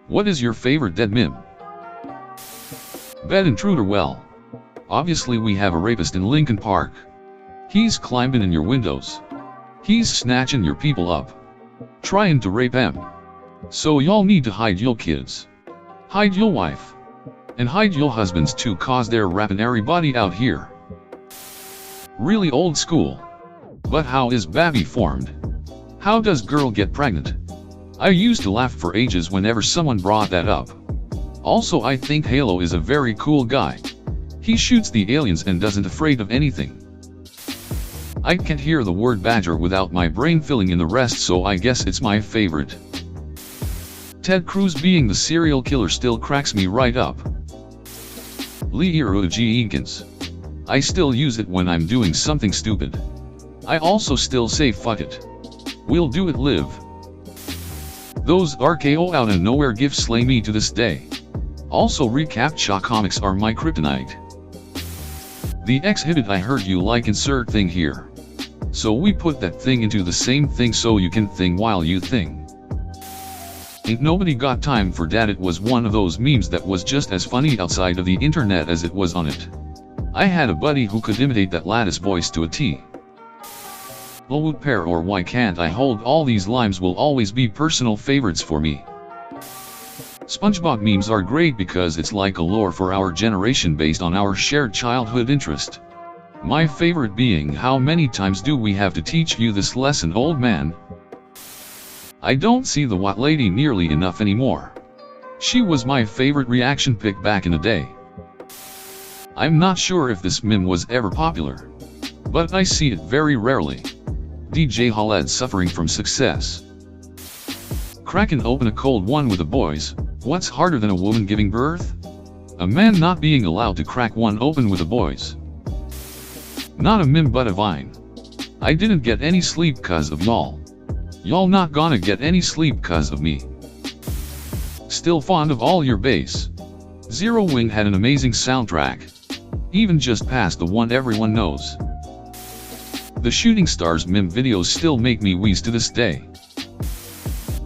What is your favorite dead meme? Bed intruder. Well, obviously we have a rapist in Lincoln Park. He's climbing in your windows. He's snatching your people up, trying to rape them. So y'all need to hide your kids, hide your wife, and hide your husbands too, cause they're rapping everybody out here. Really old school. But how is baby formed? How does girl get pregnant? I used to laugh for ages whenever someone brought that up. Also, I think Halo is a very cool guy. He shoots the aliens and doesn't afraid of anything. I can't hear the word badger without my brain filling in the rest, so I guess it's my favorite. Ted Cruz being the serial killer still cracks me right up. Leeru G. Eakins. I still use it when I'm doing something stupid. I also still say fuck it. We'll do it live. Those RKO out of nowhere gifs slay me to this day. Also, recaptcha comics are my kryptonite. The exhibit I heard you like insert thing here. So we put that thing into the same thing so you can think while you think. Ain't nobody got time for that. It was one of those memes that was just as funny outside of the internet as it was on it. I had a buddy who could imitate that lattice voice to a T. Lolwood pair or why can't I hold all these limes will always be personal favorites for me. SpongeBob memes are great because it's like a lore for our generation based on our shared childhood interest. My favorite being how many times do we have to teach you this lesson, old man? I don't see the What Lady nearly enough anymore. She was my favorite reaction pic back in the day. I'm not sure if this meme was ever popular, but I see it very rarely. DJ Khaled suffering from success. Cracking open a cold one with the boys. What's harder than a woman giving birth? A man not being allowed to crack one open with the boys. Not a meme but a vine. I didn't get any sleep cause of y'all. Y'all not gonna get any sleep cause of me. Still fond of all your bass. Zero Wing had an amazing soundtrack. Even just past the one everyone knows. The Shooting Stars meme videos still make me wheeze to this day.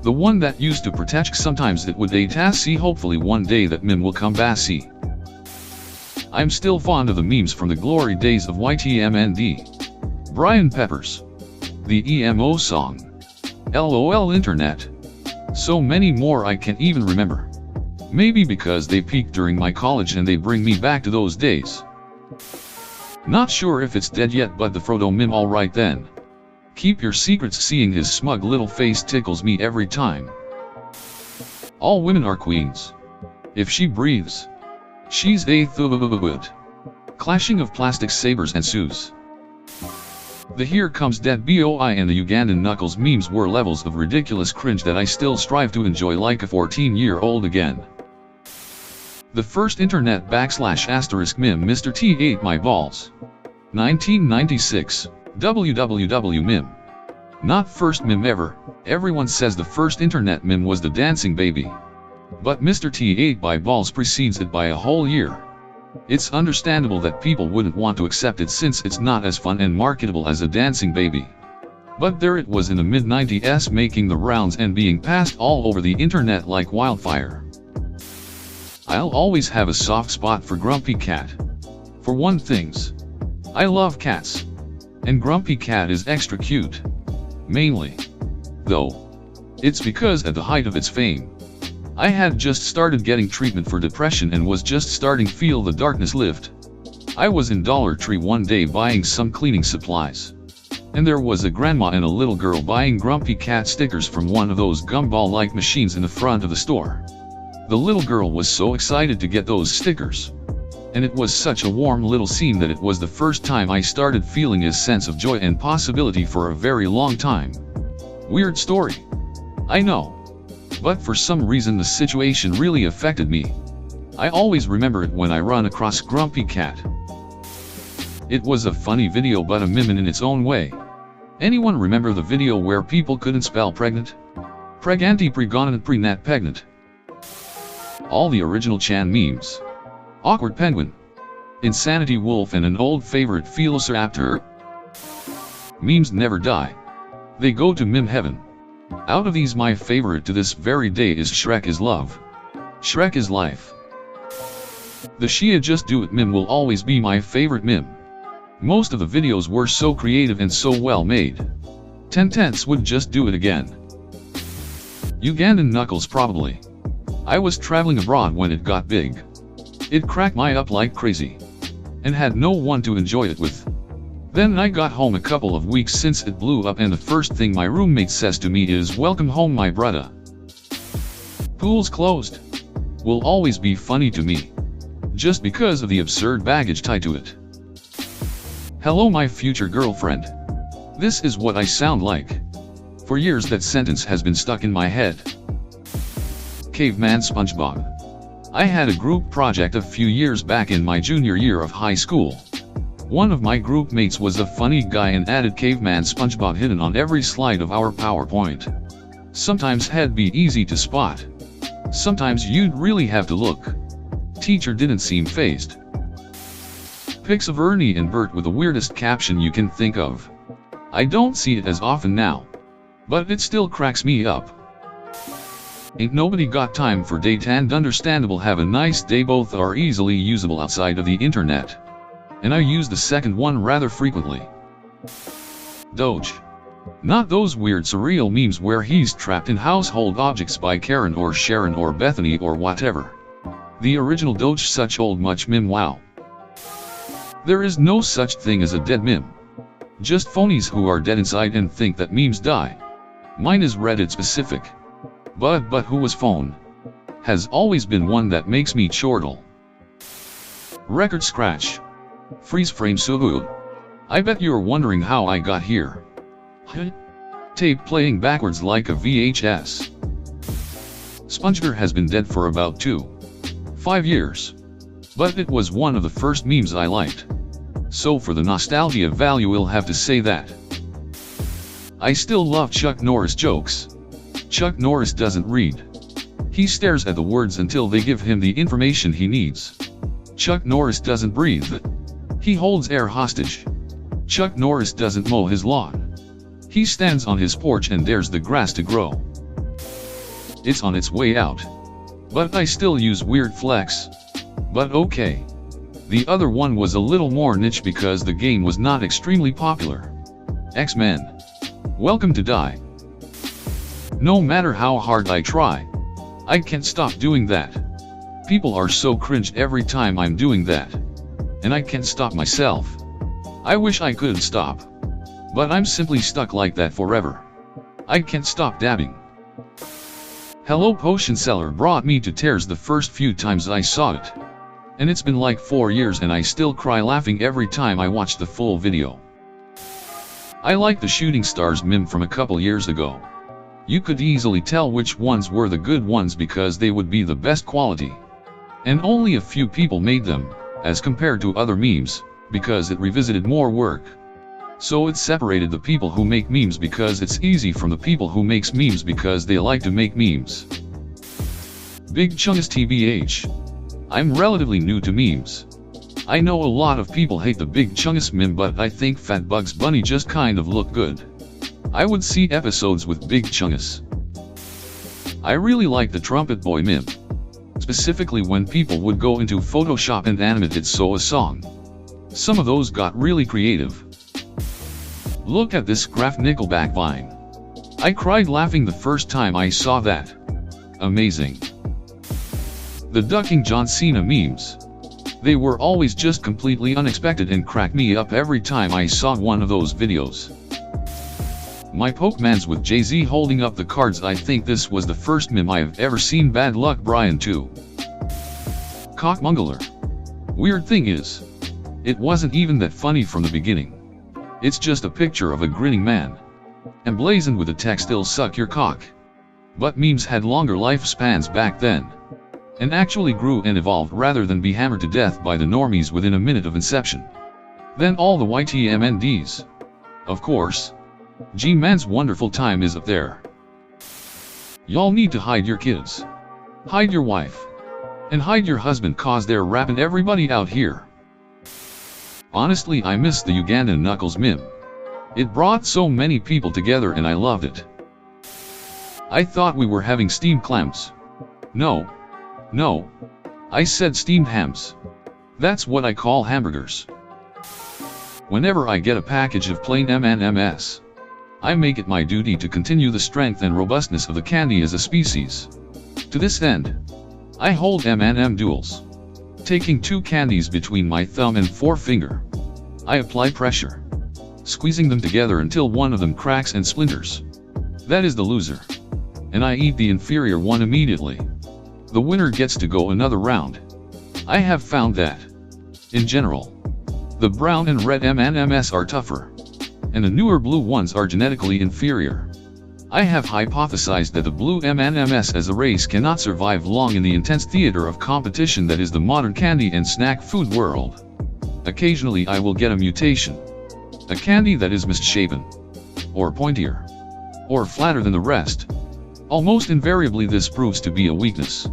The one that used to protect sometimes it would see, hopefully one day that meme will come bassy. I'm still fond of the memes from the glory days of YTMND. Brian Peppers. The EMO song. LOL Internet. So many more I can't even remember. Maybe because they peaked during my college and they bring me back to those days. Not sure if it's dead yet, but the Frodo meme alright then. Keep your secrets. Seeing his smug little face tickles me every time. All women are queens. If she breathes, she's a good. Clashing of plastic sabers ensues. The Here Comes Dead Boy and the Ugandan Knuckles memes were levels of ridiculous cringe that I still strive to enjoy like a 14-year-old again. The first internet / meme Mr. T ate my balls. 1996. WWW meme. Not first meme ever. Everyone says the first internet meme was the dancing baby. But Mr. T ate my balls precedes it by a whole year. It's understandable that people wouldn't want to accept it since it's not as fun and marketable as a dancing baby. But there it was in the mid-90s, making the rounds and being passed all over the internet like wildfire. I'll always have a soft spot for Grumpy Cat. For one things, I love cats. And Grumpy Cat is extra cute. Mainly, though, it's because at the height of its fame, I had just started getting treatment for depression and was just starting feel the darkness lift. I was in Dollar Tree one day buying some cleaning supplies. And there was a grandma and a little girl buying Grumpy Cat stickers from one of those gumball-like machines in the front of the store. The little girl was so excited to get those stickers. And it was such a warm little scene that it was the first time I started feeling a sense of joy and possibility for a very long time. Weird story, I know. But for some reason the situation really affected me. I always remember it when I run across Grumpy Cat. It was a funny video but a meme in its own way. Anyone remember the video where people couldn't spell pregnant? Preganti, pregonant, prenat, pregnant. All the original Chan memes. Awkward Penguin. Insanity Wolf and an old favorite Velociraptor. Memes never die. They go to meme heaven. Out of these, my favorite to this very day is Shrek is love. Shrek is life. The Shia Just Do It meme will always be my favorite meme. Most of the videos were so creative and so well made. 10/10ths would just do it again. Ugandan Knuckles probably. I was traveling abroad when it got big. It cracked my up like crazy. And had no one to enjoy it with. Then I got home a couple of weeks since it blew up, and the first thing my roommate says to me is, "Welcome home, my brother." Pools closed. Will always be funny to me. Just because of the absurd baggage tied to it. Hello, my future girlfriend. This is what I sound like. For years that sentence has been stuck in my head. Caveman SpongeBob. I had a group project a few years back in my junior year of high school. One of my group mates was a funny guy and added Caveman SpongeBob hidden on every slide of our PowerPoint. Sometimes had be easy to spot. Sometimes you'd really have to look. Teacher didn't seem fazed. Pics of Ernie and Bert with the weirdest caption you can think of. I don't see it as often now. But it still cracks me up. Ain't nobody got time for date and understandable. Have a nice day. Both are easily usable outside of the internet. And I use the second one rather frequently. Doge. Not those weird surreal memes where he's trapped in household objects by Karen or Sharon or Bethany or whatever. The original Doge, such old much meme. Wow. There is no such thing as a dead meme. Just phonies who are dead inside and think that memes die. Mine is Reddit specific. But who was phone? Has always been one that makes me chortle. Record scratch. Freeze frame so good. I bet you're wondering how I got here. Tape playing backwards like a VHS. SpongeBob has been dead for about 5 years. But it was one of the first memes I liked. So for the nostalgia value, we'll have to say that. I still love Chuck Norris jokes. Chuck Norris doesn't read. He stares at the words until they give him the information he needs. Chuck Norris doesn't breathe. He holds air hostage. Chuck Norris doesn't mow his lawn. He stands on his porch and dares the grass to grow. It's on its way out. But I still use weird flex. But okay. The other one was a little more niche because the game was not extremely popular. X-Men. Welcome to Die. No matter how hard I try, I can't stop doing that. People are so cringe every time I'm doing that. And I can't stop myself. I wish I could stop. But I'm simply stuck like that forever. I can't stop dabbing. Hello Potion Seller brought me to tears the first few times I saw it. And it's been like 4 years and I still cry laughing every time I watch the full video. I like the Shooting Stars meme from a couple years ago. You could easily tell which ones were the good ones because they would be the best quality. And only a few people made them, as compared to other memes, because it revisited more work. So it separated the people who make memes because it's easy from the people who makes memes because they like to make memes. Big Chungus TBH. I'm relatively new to memes. I know a lot of people hate the Big Chungus meme, but I think Fat Bugs Bunny just kind of look good. I would see episodes with Big Chungus. I really like the Trumpet Boy meme. Specifically when people would go into Photoshop and animate it so a song. Some of those got really creative. Look at this graph Nickelback vine. I cried laughing the first time I saw that. Amazing. The ducking John Cena memes. They were always just completely unexpected and cracked me up every time I saw one of those videos. My Pokemans with Jay-Z holding up the cards. I think this was the first meme I've ever seen. Bad Luck Brian 2. Cockmongler. Weird thing is, it wasn't even that funny from the beginning. It's just a picture of a grinning man. Emblazoned with the text "Still suck your cock." But memes had longer lifespans back then. And actually grew and evolved rather than be hammered to death by the normies within a minute of inception. Then all the YTMNDs. Of course. G-Man's Wonderful Time is up there. Y'all need to hide your kids. Hide your wife. And hide your husband cause they're rapping everybody out here. Honestly, I miss the Ugandan Knuckles meme. It brought so many people together and I loved it. I thought we were having steamed clams. No. No. I said steamed hams. That's what I call hamburgers. Whenever I get a package of plain M&Ms, I make it my duty to continue the strength and robustness of the candy as a species. To this end, I hold M&M duels. Taking 2 candies between my thumb and forefinger, I apply pressure, squeezing them together until one of them cracks and splinters. That is the loser. And I eat the inferior one immediately. The winner gets to go another round. I have found that, in general, the brown and red M&Ms are tougher, and the newer blue ones are genetically inferior. I have hypothesized that the blue M&Ms as a race cannot survive long in the intense theater of competition that is the modern candy and snack food world. Occasionally I will get a mutation. A candy that is misshapen, or pointier, or flatter than the rest. Almost invariably this proves to be a weakness.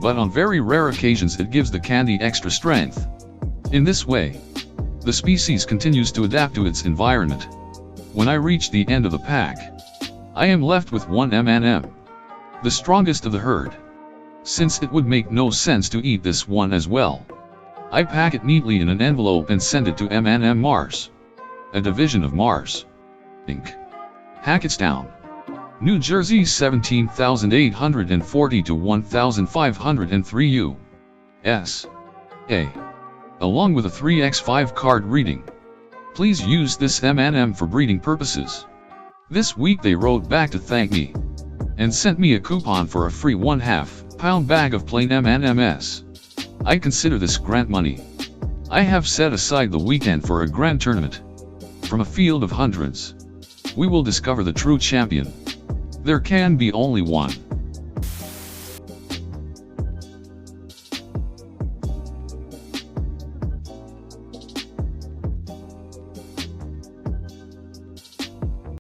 But on very rare occasions it gives the candy extra strength. In this way, the species continues to adapt to its environment. When I reach the end of the pack, I am left with 1 M&M, the strongest of the herd. Since it would make no sense to eat this one as well, I pack it neatly in an envelope and send it to M&M Mars, a division of Mars, Inc., Hackettstown, New Jersey 17840 to 1503 U.S.A., along with a 3x5 card reading. Please use this M&M for breeding purposes. This week they wrote back to thank me, and sent me a coupon for a free 1/2 pound bag of plain M&Ms. I consider this grant money. I have set aside the weekend for a grand tournament. From a field of hundreds, we will discover the true champion. There can be only one.